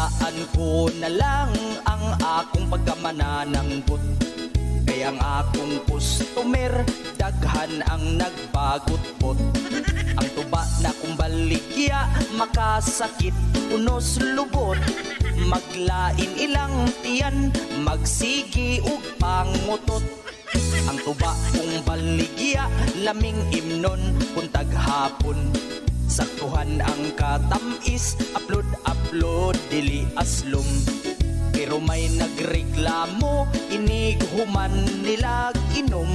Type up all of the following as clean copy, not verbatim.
hayaan ko na lang ang akong pagkamanananggot. Kaya ang akong customer, daghan ang nagbagot-bot. Ang tuba na kong baligya, makasakit, unos lubot. Maglain ilang tiyan, magsigi ug pangutot. Ang tuba kong baligya, laming imnon kung taghapon. Saktuhan ang katamis, upload, dili aslom. Pero may nagreklamo, inighuman nilag inom.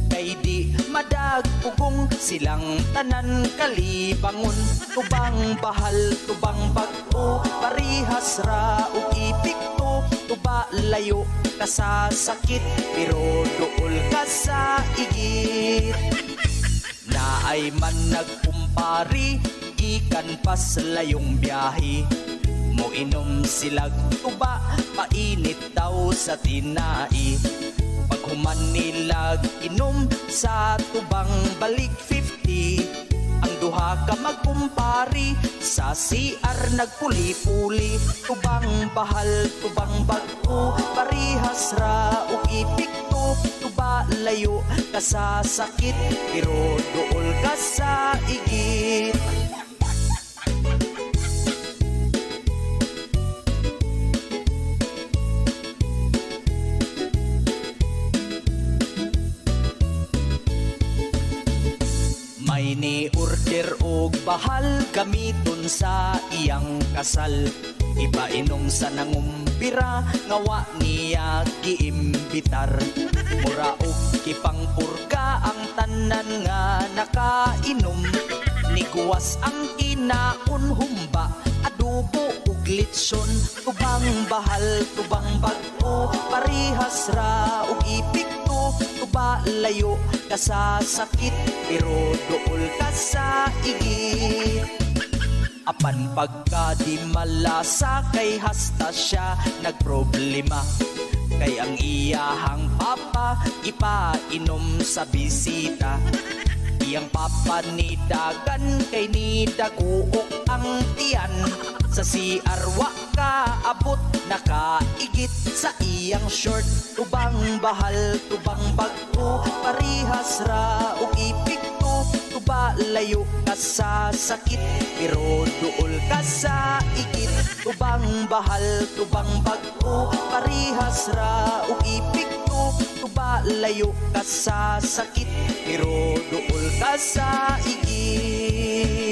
Kay di madagpugong silang tanan kalibangon. Tubang bahal, tubang bag-o, parihas ra ug ipikto. Tuba layo ka sa sakit, pero duol ka sa igit. Naay man nagkumpari, ikan pas layong biyahe. Mo inom silag tuba, painit daw sa tinai. Paghuman nilag inom sa tubang balik 50. Ang duha ka magkumpari, sa CR nagpuli-puli. Tubang bahal, tubang bag-o, parihas ra ug ipikto. Tuba layo ka sa sakit, pero duol ka sa igit. May ni-order og bahal, gamiton sa iyang kasal. Ipainom sa nangumpira, ngawa niya giimbitar. Mura og kipangpurga ang tanan nga nakainom. Niguwas ang kinaon, humba, adobo ug litson. Tubang bahal, tubang bag-o, parihas ra ug ipikto. Tuba layo ka sa sakit, pero duol ka sa igit. Apan pagka di malasa, kay hasta siya nagproblema. Kay ang iyahang papa, ipainom sa bisita. Iyang papa ni dagan, kay ni daguok ang tiyan. Sa CR wa ka abot, nakaigit sa iyang short. Tubang bahal, tubang bag-o, parihas ra ug ipikto. Tuba layo ka sa sakit, pero duol ka sa igit. Tubang bahal, tubang bag-o, parihas ra ug ipikto. Tuba layo ka sa sakit, pero duol ka sa igit.